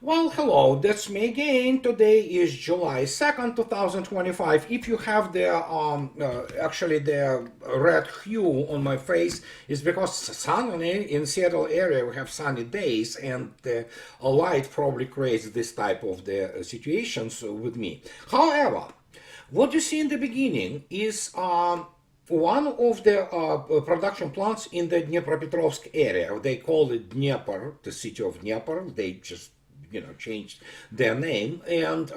Well, hello, that's me again. Today is July 2nd, 2025. If you have the actually the red hue on my face, it's because suddenly in Seattle area we have sunny days, and the light probably creates this type of the situations with me. However, what you see in the beginning is one of the production plants in the Dnipropetrovsk area. They call it Dnieper, the city of Dnieper. They just changed their name, and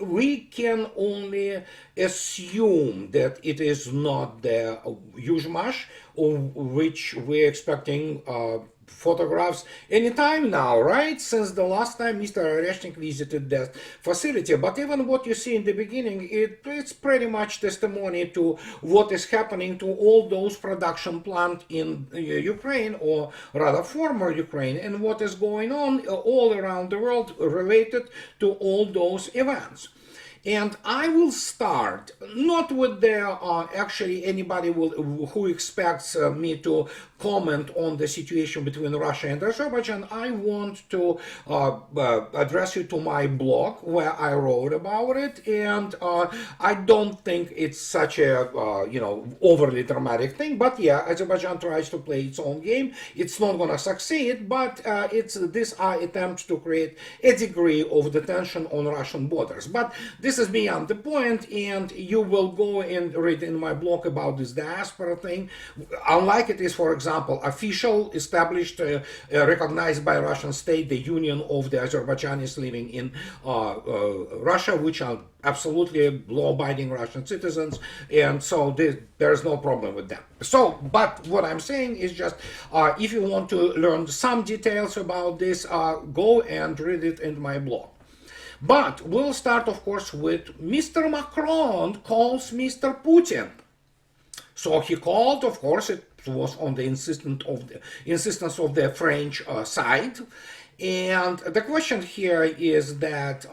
we can only assume that it is not the Yuzhmash, of which we're expecting photographs anytime now, right? Since the last time Mr. Oreshnik visited that facility. But even what you see in the beginning, it's pretty much testimony to what is happening to all those production plants in Ukraine, or rather former Ukraine, and what is going on all around the world related to all those events. And I will start not with the actually anybody who expects me to comment on the situation between Russia and Azerbaijan. I want to address you to my blog where I wrote about it, and I don't think it's such a overly dramatic thing. But yeah, Azerbaijan tries to play its own game. It's not going to succeed, but these are attempts to create a degree of the tension on Russian borders. But this is beyond the point, and you will go and read in my blog about this diaspora thing. Unlike it is, for example, official, established, recognized by Russian state, the union of the Azerbaijanis living in Russia, which are absolutely law-abiding Russian citizens, and so there's no problem with them. So, but what I'm saying is just, if you want to learn some details about this, go and read it in my blog. But we'll start, of course, with Mr. Macron calls Mr. Putin. So he called, of course, it was on the insistence of the French side. And the question here is that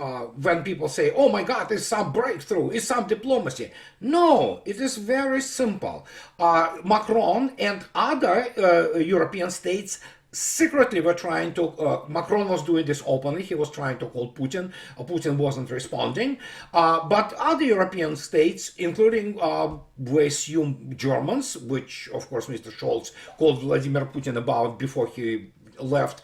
when people say, oh my God, it's some breakthrough, it's some diplomacy. No, it is very simple. Macron and other European states secretly were trying to, Macron was doing this openly, he was trying to call Putin, Putin wasn't responding, but other European states, including, we assume, Germans, which of course Mr. Scholz called Vladimir Putin about before he left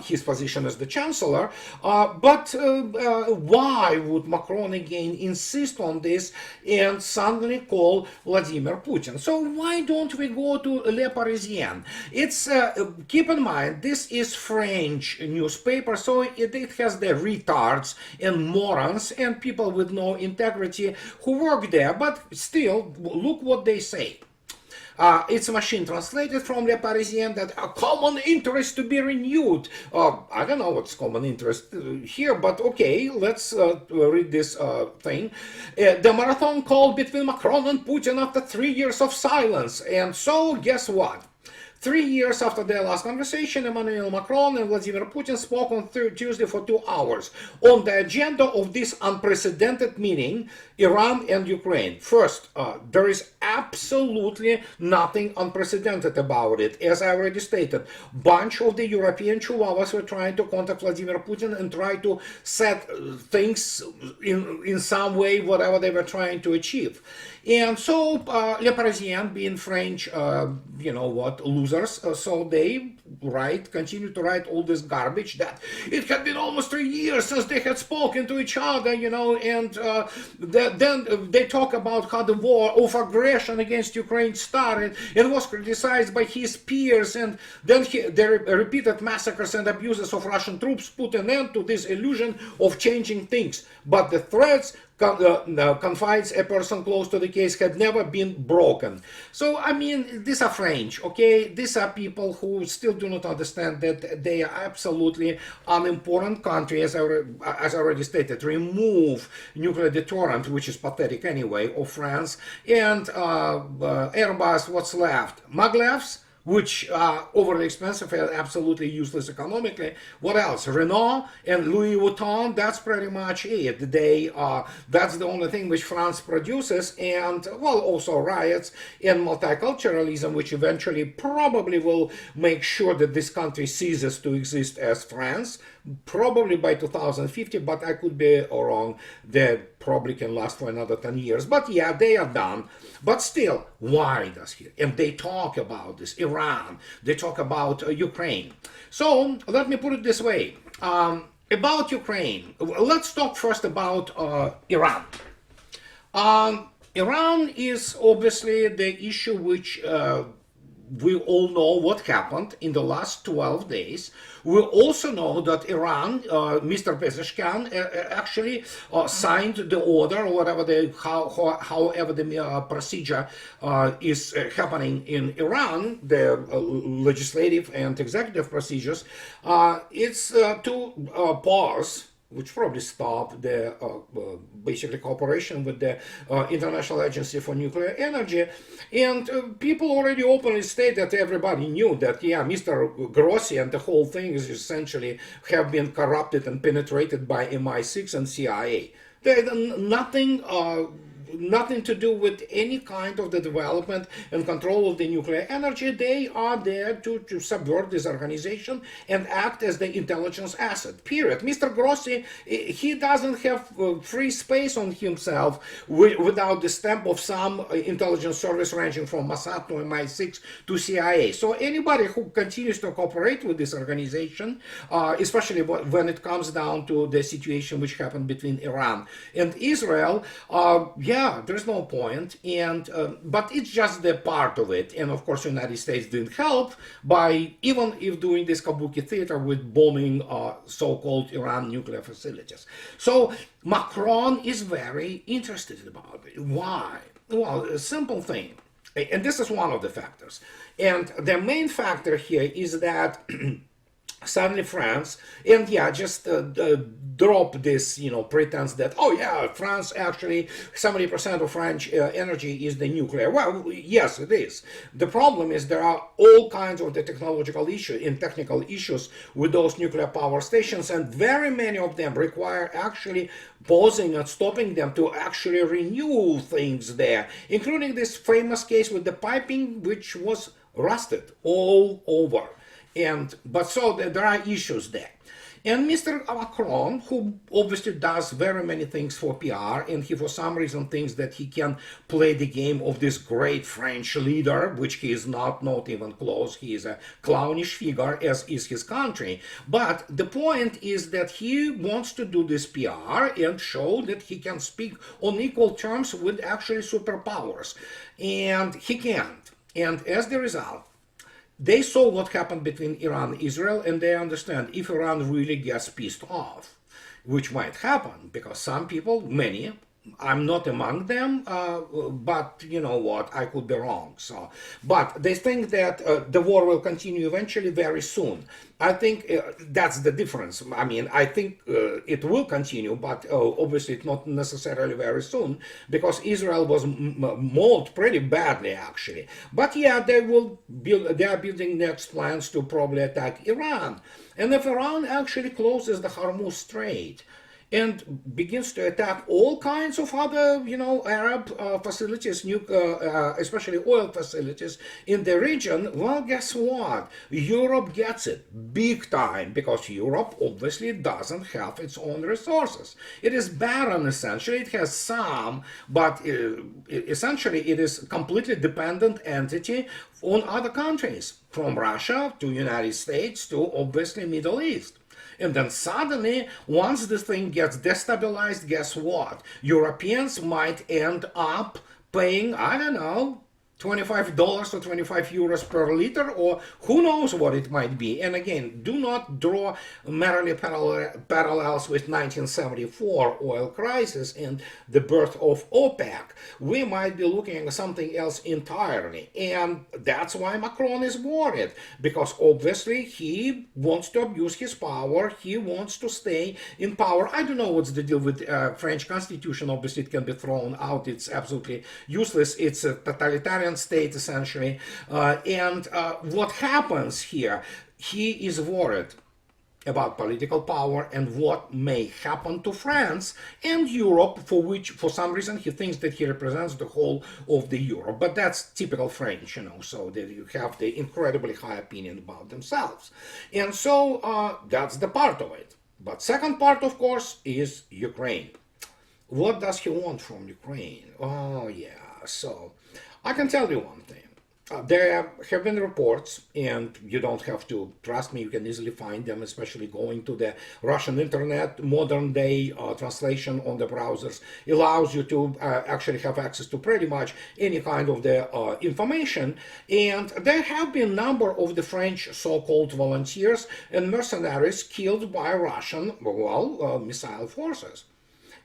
his position as the chancellor, but why would Macron again insist on this and suddenly call Vladimir Putin? So why don't we go to Le Parisien? It's keep in mind, this is French newspaper, so it has the retards and morons and people with no integrity who work there, but still, look what they say. It's a machine translated from Le Parisien that a common interest to be renewed. I don't know what's common interest here, but okay, let's read this thing. The marathon call between Macron and Putin after 3 years of silence. And so, guess what? 3 years after their last conversation, Emmanuel Macron and Vladimir Putin spoke on Tuesday for 2 hours. On the agenda of this unprecedented meeting, Iran and Ukraine. First, there is absolutely nothing unprecedented about it. As I already stated, bunch of the European chihuahuas were trying to contact Vladimir Putin and try to set things in some way, whatever they were trying to achieve. And so, Le Parisien, being French, losers, so they continue to write all this garbage that it had been almost 3 years since they had spoken to each other, and then they talk about how the war of aggression against Ukraine started and was criticized by his peers, and then the repeated massacres and abuses of Russian troops put an end to this illusion of changing things. But the threats confides a person close to the case had never been broken. So, I mean, these are French, okay? These are people who still do not understand that they are absolutely unimportant country, as I already stated. Remove nuclear deterrent, which is pathetic anyway, of France, and Airbus, what's left? Maglevs? which are overly expensive and absolutely useless economically. What else? Renault and Louis Vuitton, that's pretty much it. That's the only thing which France produces, and well, also riots and multiculturalism, which eventually probably will make sure that this country ceases to exist as France, probably by 2050, but I could be wrong. That probably can last for another 10 years. But yeah, they are done. But still, why does he? And they talk about this, Iran, they talk about Ukraine. So let me put it this way. About Ukraine, let's talk first about Iran. Iran is obviously the issue which we all know what happened in the last 12 days. We also know that Iran, Mr. Pezeshkian, actually signed the order, or whatever however the procedure is happening in Iran, the legislative and executive procedures. It's to pause, which probably stopped the basically cooperation with the International Agency for Nuclear Energy. And people already openly state that everybody knew that, yeah, Mr. Grossi and the whole thing is essentially have been corrupted and penetrated by MI6 and CIA. They had nothing to do with any kind of the development and control of the nuclear energy. They are there to subvert this organization and act as the intelligence asset, period. Mr. Grossi, he doesn't have free space on himself without the stamp of some intelligence service ranging from Mossad to MI6 to CIA. So anybody who continues to cooperate with this organization, especially when it comes down to the situation which happened between Iran and Israel, yeah, there's no point, and but it's just the part of it. And of course, the United States didn't help by even if doing this kabuki theater with bombing so-called Iran nuclear facilities. So Macron is very interested about it. Why? Well, a simple thing, and this is one of the factors. And the main factor here is that suddenly France, and yeah, just drop this, pretense that, oh yeah, France actually, 70% of French energy is the nuclear. Well, yes, it is. The problem is there are all kinds of the technological issues and technical issues with those nuclear power stations, and very many of them require actually pausing and stopping them to actually renew things there, including this famous case with the piping, which was rusted all over. But so there are issues there. And Mr. Macron, who obviously does very many things for PR, and he for some reason thinks that he can play the game of this great French leader, which he is not even close. He is a clownish figure, as is his country. But the point is that he wants to do this PR and show that he can speak on equal terms with actually superpowers. And he can't. And as the result, they saw what happened between Iran and Israel, and they understand if Iran really gets pissed off, which might happen, because some people, many, I'm not among them, but you know what, I could be wrong. But they think that the war will continue eventually very soon. I think that's the difference. I mean, I think it will continue, but obviously it's not necessarily very soon, because Israel was mauled pretty badly, actually. But yeah, they are building next plans to probably attack Iran. And if Iran actually closes the Hormuz Strait and begins to attack all kinds of other, Arab facilities, especially oil facilities in the region, well, guess what? Europe gets it big time, because Europe obviously doesn't have its own resources. It is barren, essentially. It has some, but essentially it is a completely dependent entity on other countries, from Russia to United States to obviously Middle East. And then suddenly, once this thing gets destabilized, guess what? Europeans might end up paying, I don't know, $25 or 25 euros per liter, or who knows what it might be. And again, do not draw merely parallels with 1974 oil crisis and the birth of OPEC. We might be looking at something else entirely. And that's why Macron is worried, because obviously he wants to abuse his power. He wants to stay in power. I don't know what's the deal with French constitution. Obviously it can be thrown out. It's absolutely useless. It's a totalitarian Sovereign state, essentially. And what happens here, he is worried about political power and what may happen to France and Europe, for which, for some reason, he thinks that he represents the whole of the Europe. But that's typical French, so that you have the incredibly high opinion about themselves. And so that's the part of it. But second part, of course, is Ukraine. What does he want from Ukraine? Oh, yeah. So I can tell you one thing. There have been reports, and you don't have to trust me, you can easily find them, especially going to the Russian internet. Modern day translation on the browsers allows you to actually have access to pretty much any kind of the information. And there have been a number of the French so-called volunteers and mercenaries killed by Russian, missile forces.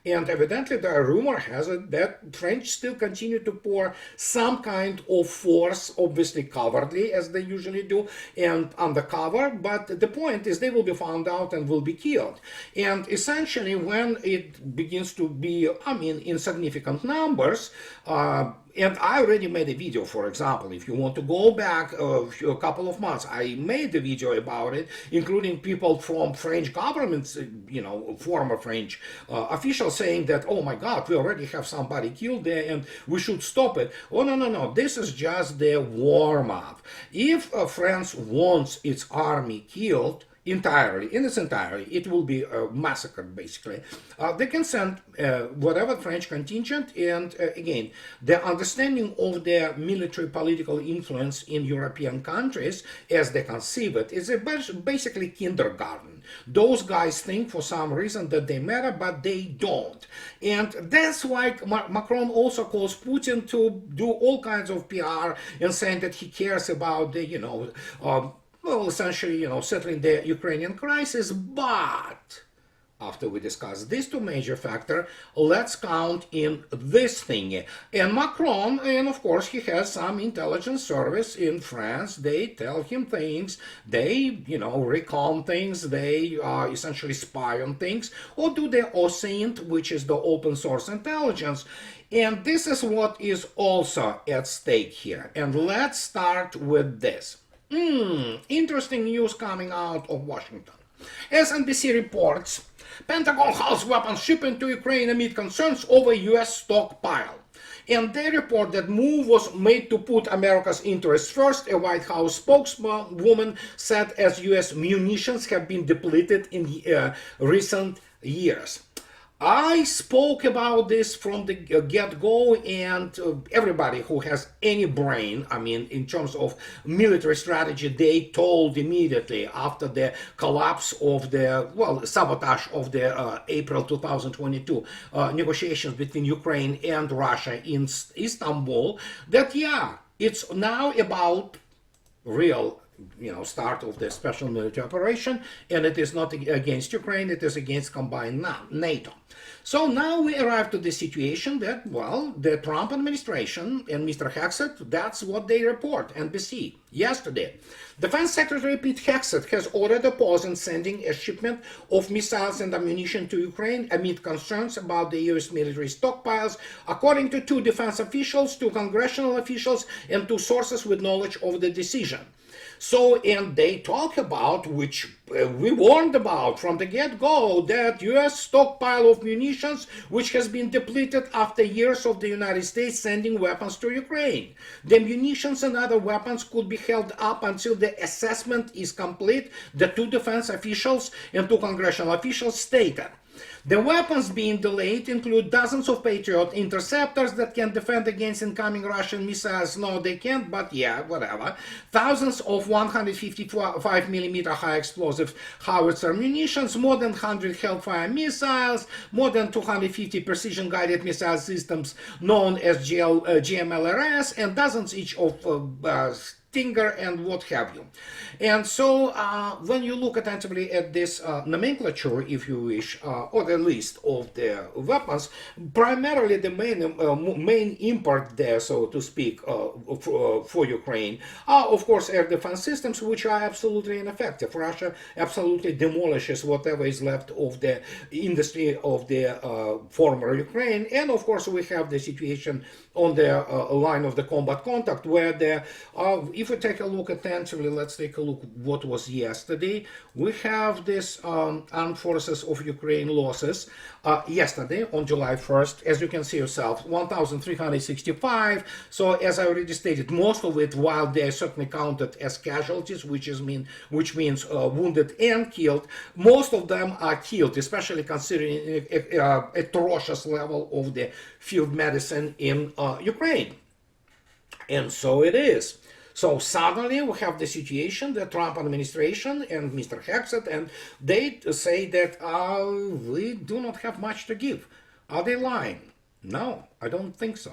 And evidently, the rumor has it that French still continue to pour some kind of force, obviously covertly, as they usually do, and undercover. But the point is they will be found out and will be killed. And essentially, when it begins to be, in significant numbers, and I already made a video, for example, if you want to go back a couple of months, I made a video about it, including people from French governments, former French officials saying that, oh my God, we already have somebody killed there and we should stop it. Oh, no, this is just the warm-up. If France wants its army killed, entirely, in its entirety, it will be massacred, basically. They can send whatever French contingent, and again, the understanding of their military political influence in European countries, as they conceive it, is basically kindergarten. Those guys think for some reason that they matter, but they don't. And that's why Macron also calls Putin to do all kinds of PR and saying that he cares about the, essentially, settling the Ukrainian crisis. But after we discuss these two major factors, let's count in this thing. And Macron, and of course he has some intelligence service in France, they tell him things, they, recon things, they essentially spy on things, or do the OSINT, which is the open source intelligence. And this is what is also at stake here. And let's start with this. Interesting news coming out of Washington. As NBC reports, Pentagon halts weapons shipping to Ukraine amid concerns over U.S. stockpile. And they report that move was made to put America's interests first. A White House spokeswoman said as U.S. munitions have been depleted in recent years. I spoke about this from the get-go, and everybody who has any brain, in terms of military strategy, they told immediately after the collapse of the, sabotage of the April 2022 negotiations between Ukraine and Russia in Istanbul, that it's now about real start of the special military operation, and it is not against Ukraine, it is against combined NATO. So now we arrive to the situation that, the Trump administration and Mr. Hexet, that's what they report, NBC, yesterday. Defense Secretary Pete Hexet has ordered a pause in sending a shipment of missiles and ammunition to Ukraine amid concerns about the U.S. military stockpiles, according to two defense officials, two congressional officials, and two sources with knowledge of the decision. So, and they talk about, which we warned about from the get-go, that U.S. stockpile of munitions, which has been depleted after years of the United States sending weapons to Ukraine. The munitions and other weapons could be held up until the assessment is complete, the two defense officials and two congressional officials stated. The weapons being delayed include dozens of Patriot interceptors that can defend against incoming Russian missiles. No, they can't, but whatever. Thousands of 155mm high explosive howitzer munitions, more than 100 Hellfire missiles, more than 250 precision guided missile systems known as GMLRS, and dozens each of Stinger and what have you. And so when you look attentively at this nomenclature, if you wish, or the list of the weapons, primarily the main import there, so to speak, for Ukraine are, of course, air defense systems, which are absolutely ineffective. Russia absolutely demolishes whatever is left of the industry of the former Ukraine. And of course, we have the situation on the line of the combat contact, where if we take a look attentively, let's take a look what was yesterday. We have this armed forces of Ukraine losses yesterday on July 1st, as you can see yourself, 1,365. So as I already stated, most of it, while they are certainly counted as casualties, which means wounded and killed, most of them are killed, especially considering atrocious level of the field medicine in Ukraine. And so it is. So suddenly we have the situation, the Trump administration and Mr. Hexet, and they say that we do not have much to give. Are they lying? No, I don't think so.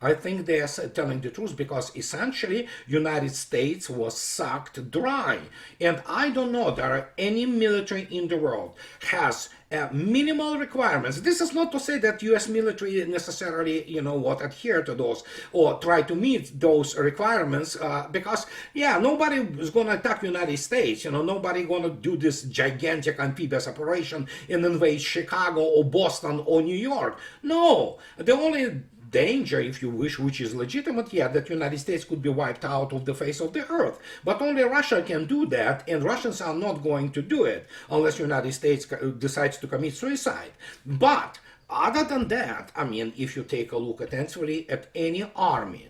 I think they are telling the truth, because essentially United States was sucked dry. And I don't know there are any military in the world has minimal requirements. This is not to say that U.S. military necessarily, adhere to those or try to meet those requirements, because, nobody is going to attack United States. Nobody going to do this gigantic amphibious operation and invade Chicago or Boston or New York. No, the only danger, if you wish, which is legitimate, that United States could be wiped out of the face of the earth. But only Russia can do that, and Russians are not going to do it unless United States decides to commit suicide. But other than that, if you take a look attentively at any army,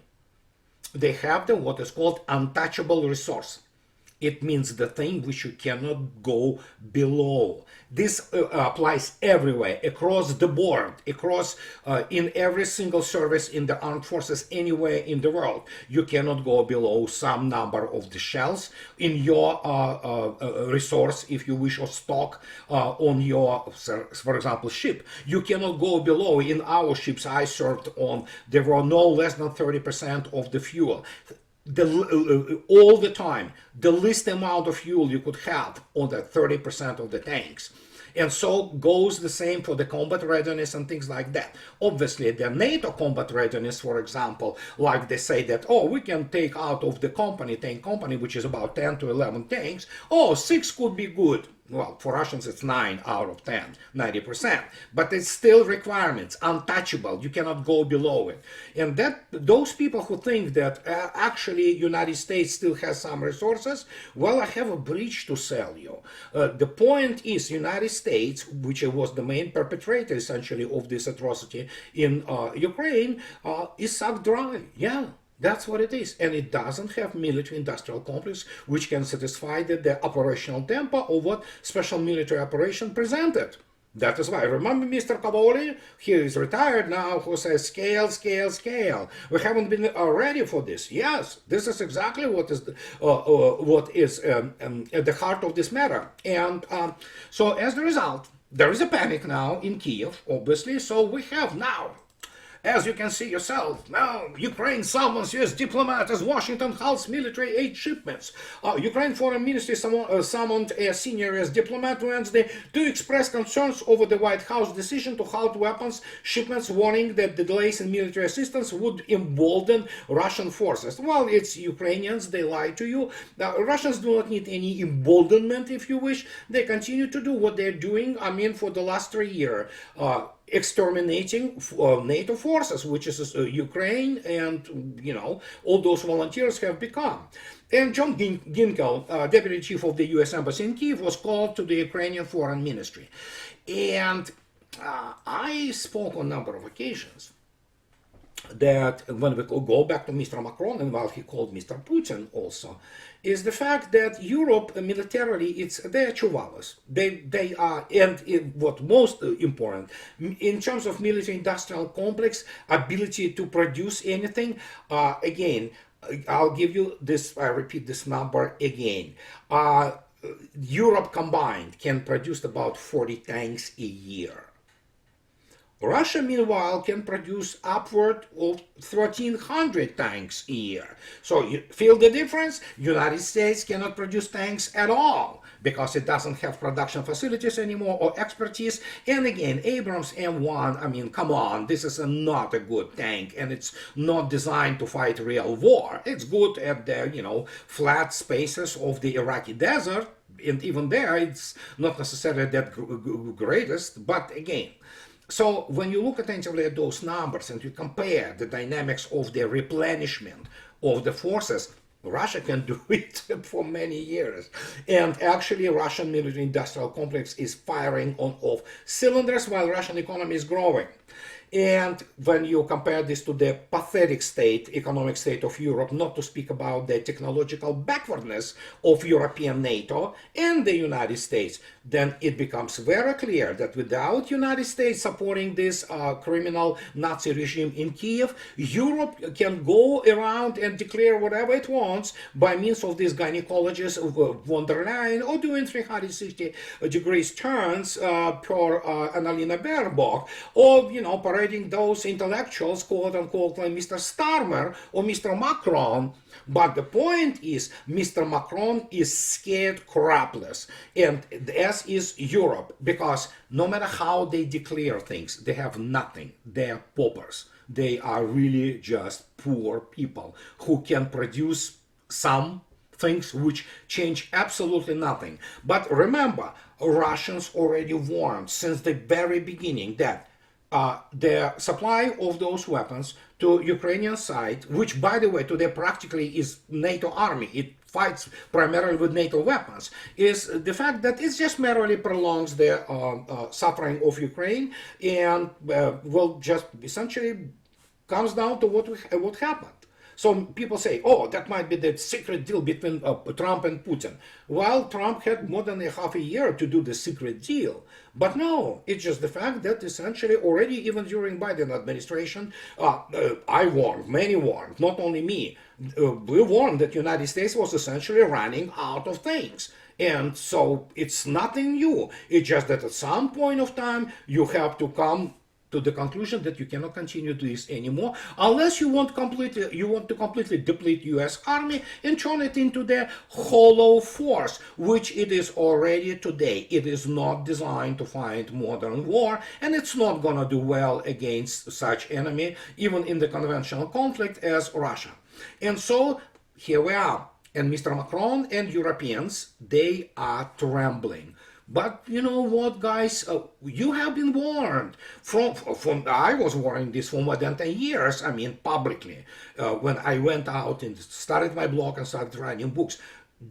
they have what is called untouchable resource. It means the thing which you cannot go below. This applies everywhere, across the board, in every single service in the armed forces anywhere in the world. You cannot go below some number of the shells in your resource, if you wish, or stock on your, for example, ship. You cannot go below. In our ships I served on, there were no less than 30% of the fuel. All the time, the least amount of fuel you could have on the 30% of the tanks. And so goes the same for the combat readiness and things like that. Obviously, the NATO combat readiness, for example, like they say that, we can take out of the tank company, which is about 10 to 11 tanks, 6 could be good. Well, for Russians, it's 9 out of 10, 90%. But it's still requirements, untouchable. You cannot go below it. And those people who think that actually United States still has some resources, well, I have a breach to sell you. The point is, United States, which was the main perpetrator, essentially, of this atrocity in Ukraine, is sucked dry. Yeah. That's what it is. And it doesn't have military-industrial complex which can satisfy the operational tempo of what special military operation presented. That is why. Remember Mr. Cavoli? He is retired now, who says scale, scale, scale. We haven't been ready for this. Yes, this is exactly what is at the heart of this matter. And so as a result, there is a panic now in Kiev, obviously. So we have now, as you can see yourself, now Ukraine summons U.S. diplomat as Washington halts military aid shipments. Ukraine Foreign Ministry summoned a senior U.S. diplomat Wednesday to express concerns over the White House decision to halt weapons shipments, warning that the delays in military assistance would embolden Russian forces. Well, it's Ukrainians, they lie to you. Russians do not need any emboldenment, if you wish. They continue to do what they're doing, for the last 3 years. Exterminating NATO forces, which is Ukraine, and all those volunteers have become. And John Ginkel, deputy chief of the U.S. Embassy in Kyiv, was called to the Ukrainian Foreign Ministry. And I spoke on a number of occasions that when we go back to Mr. Macron, and while he called Mr. Putin also, is the fact that Europe militarily, they're chihuahuas. They are, and what most important, in terms of military-industrial complex, ability to produce anything, again, I'll give you this, I repeat this number again. Europe combined can produce about 40 tanks a year. Russia, meanwhile, can produce upward of 1,300 tanks a year. So you feel the difference? United States cannot produce tanks at all because it doesn't have production facilities anymore or expertise. And again, Abrams M1, come on, this is not a good tank, and it's not designed to fight real war. It's good at the, flat spaces of the Iraqi desert, and even there, it's not necessarily that greatest, but again, So when you look attentively at those numbers and you compare the dynamics of the replenishment of the forces, Russia can do it for many years. And actually, Russian military industrial complex is firing on all cylinders while Russian economy is growing. And when you compare this to the pathetic state, economic state of Europe, not to speak about the technological backwardness of European NATO and the United States, then it becomes very clear that without United States supporting this criminal Nazi regime in Kiev, Europe can go around and declare whatever it wants by means of these gynecologists von der Leyen or doing 360 degrees turns per Annalena Baerbock, or, parading those intellectuals, quote unquote, like Mr. Starmer or Mr. Macron. But the point is, Mr. Macron is scared crapless, and as is Europe, because no matter how they declare things, they have nothing. They're paupers. They are really just poor people who can produce some things which change absolutely nothing. But remember, Russians already warned since the very beginning that the supply of those weapons to Ukrainian side, which by the way today practically is NATO army, it fights primarily with NATO weapons, is the fact that it just merely prolongs the suffering of Ukraine and will just essentially comes down to what happened. So people say, oh, that might be the secret deal between Trump and Putin. Well, Trump had more than a half a year to do the secret deal. But no, it's just the fact that essentially already even during Biden administration, I warned, many warned, not only me, we warned that the United States was essentially running out of things. And so it's nothing new. It's just that at some point of time, you have to come to the conclusion that you cannot continue this anymore unless you want to completely deplete U.S. Army and turn it into the hollow force, which it is already today. It is not designed to fight modern war, and it's not gonna do well against such enemy, even in the conventional conflict as Russia. And so here we are, and Mr. Macron and Europeans, they are trembling. But you know what, guys? You have been warned. I was warning this for more than 10 years, I mean, publicly, when I went out and started my blog and started writing books.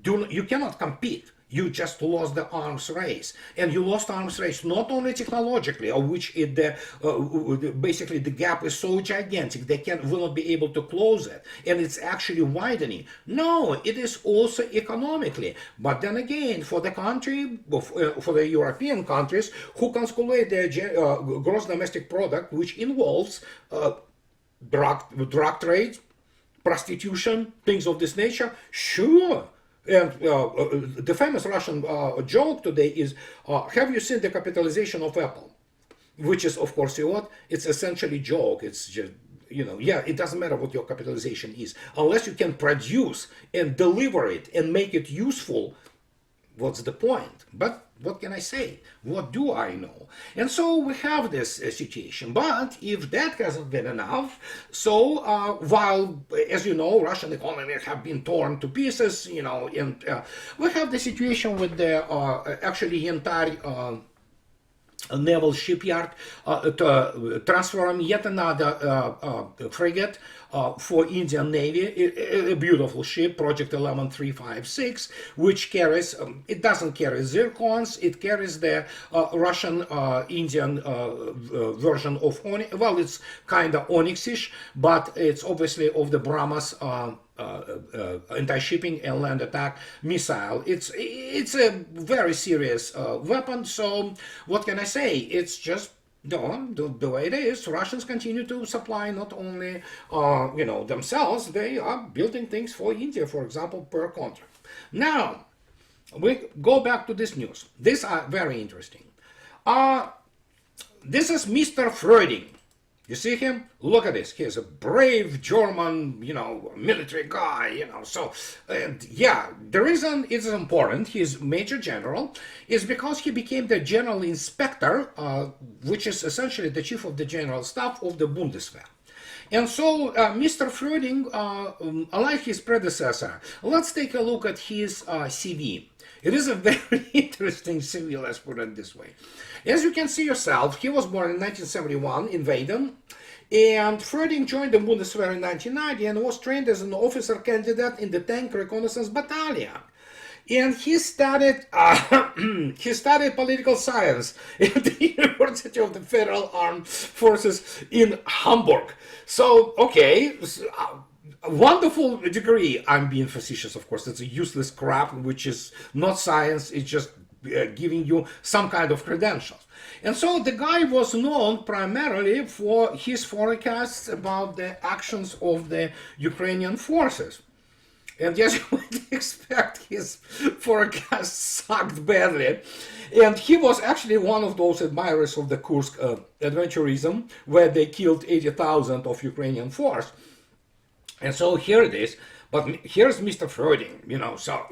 You cannot compete. You just lost the arms race, and you lost arms race not only technologically, of which basically the gap is so gigantic they will not be able to close it, and it's actually widening. No, it is also economically. But then again, for the country, for the European countries who calculate their gross domestic product, which involves drug trade, prostitution, things of this nature, sure. And the famous Russian joke today is, have you seen the capitalization of Apple? Which is, of course, what? It's essentially joke. It's just, yeah, it doesn't matter what your capitalization is. Unless you can produce and deliver it and make it useful, what's the point? But what can I say? What do I know? And so we have this situation. But if that hasn't been enough, so while, as you know, Russian economy have been torn to pieces, and we have the situation with the actually entire a naval shipyard transferring yet another frigate for Indian Navy, a beautiful ship, Project 11356, which carries, it doesn't carry zircons, it carries the Russian Indian version of Onyx. Well, it's kind of Onyx-ish, but it's obviously of the Brahmas anti-shipping and land attack missile. It's a very serious weapon. So what can I say? It's just the way it is. Russians continue to supply not only themselves, they are building things for India, for example, per contract. Now we go back to this news. These are very interesting. This is Mr. Freuding. You see him? Look at this. He's a brave German, military guy, So, yeah, the reason it's important, he's Major General, is because he became the General Inspector, which is essentially the Chief of the General Staff of the Bundeswehr. And so Mr. Fröding, unlike his predecessor, let's take a look at his CV. It is a very interesting CV, let's put it this way. As you can see yourself, he was born in 1971 in Weiden, and Fröding joined the Bundeswehr in 1990 and was trained as an officer candidate in the Tank Reconnaissance Battalion. And he studied he studied political science at the University of the Federal Armed Forces in Hamburg. So, okay, a wonderful degree. I'm being facetious, of course. It's a useless crap, which is not science. It's just giving you some kind of credentials. And so the guy was known primarily for his forecasts about the actions of the Ukrainian forces. And as you would expect, his forecast sucked badly. And he was actually one of those admirers of the Kursk adventurism, where they killed 80,000 of Ukrainian force. And so here it is. But here's Mr. Fröding, so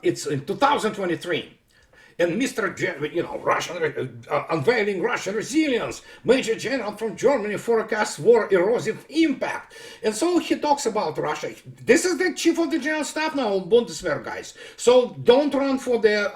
it's in 2023. And Mr. Russian, unveiling Russian resilience, Major General from Germany forecasts war erosive impact. And so he talks about Russia. This is the chief of the general staff now, Bundeswehr guys. So don't run for the,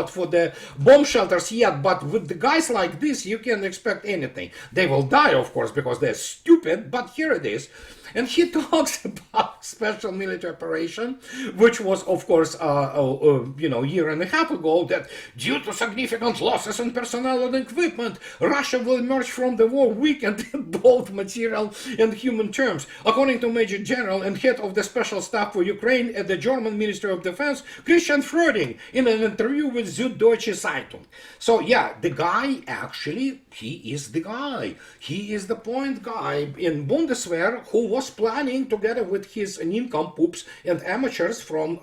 for the bomb shelters yet. But with the guys like this, you can expect anything. They will die, of course, because they're stupid. But here it is. And he talks about special military operation, which was, of course, a year and a half ago, that due to significant losses in personnel and equipment, Russia will emerge from the war weakened in both material and human terms. According to Major General and head of the Special Staff for Ukraine at the German Ministry of Defense, Christian Fröding, in an interview with Süddeutsche Zeitung. So, yeah, the guy actually, he is the guy. He is the point guy in Bundeswehr who was planning, together with his nincompoops and amateurs from,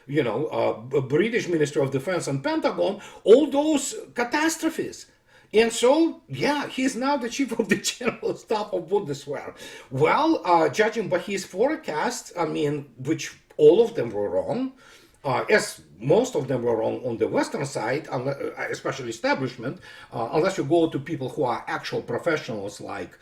British Ministry of Defense and Pentagon, all those catastrophes. And so, yeah, he's now the chief of the general staff of Bundeswehr. Well, judging by his forecasts, which all of them were wrong, as most of them were on the Western side, especially establishment, unless you go to people who are actual professionals like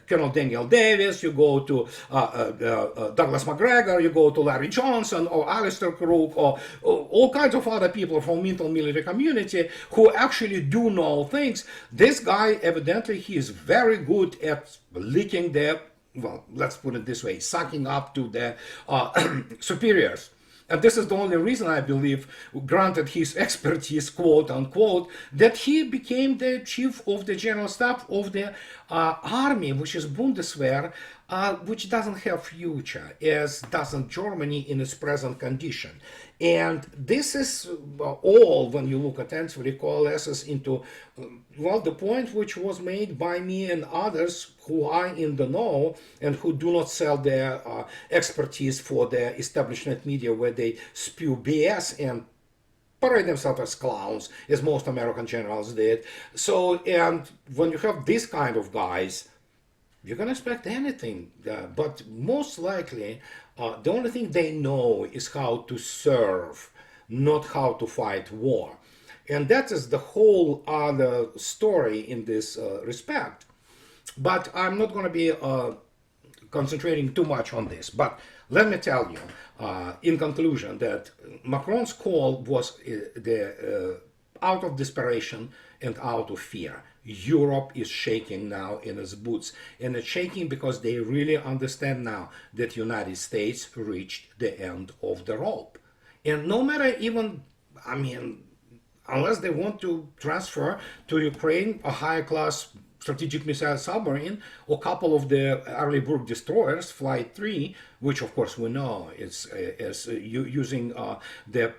Colonel Daniel Davis, you go to Douglas McGregor, you go to Larry Johnson or Alistair Crook or all kinds of other people from military community who actually do know things. This guy, evidently, he is very good at leaking the, well, let's put it this way, sucking up to the superiors. And this is the only reason, I believe, granted his expertise, quote unquote, that he became the chief of the general staff of the army, which is Bundeswehr, which doesn't have future, as doesn't Germany in its present condition. And this is all, when you look attentively, coalesces into, the point which was made by me and others who are in the know and who do not sell their expertise for the establishment media, where they spew BS and parade themselves as clowns, as most American generals did. So, and when you have this kind of guys, you can expect anything, but most likely the only thing they know is how to serve, not how to fight war. And that is the whole other story in this respect. But I'm not going to be concentrating too much on this. But let me tell you, in conclusion, that Macron's call was out of desperation and out of fear. Europe is shaking now in its boots, and it's shaking because they really understand now that the United States reached the end of the rope. And no matter even, unless they want to transfer to Ukraine a higher class strategic missile submarine or a couple of the Arleigh destroyers, Flight 3, which of course we know is using the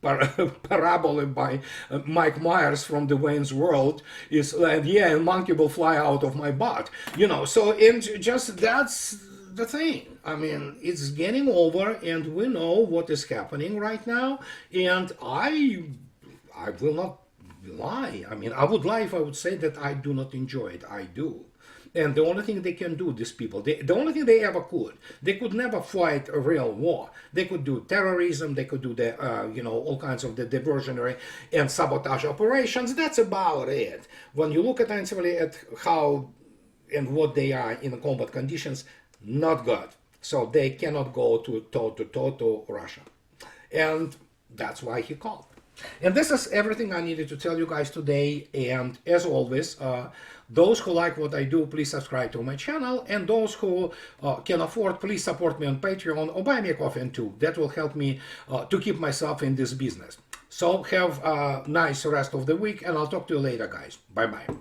parabola by Mike Myers from the Wayne's World is like, a monkey will fly out of my butt. So and just that's the thing. It's getting over, and we know what is happening right now. And I will not lie. I would lie if I would say that I do not enjoy it. I do. And the only thing they can do, these people, the only thing they ever could, they could never fight a real war. They could do terrorism, they could do the, all kinds of the diversionary and sabotage operations. That's about it. When you look attentively at how and what they are in combat conditions, not good. So they cannot go to toe-to-toe to Russia. And that's why he called. And this is everything I needed to tell you guys today. And as always, those who like what I do, please subscribe to my channel. And those who can afford, please support me on Patreon or buy me a coffee too. That will help me to keep myself in this business. So have a nice rest of the week, and I'll talk to you later, guys. Bye-bye.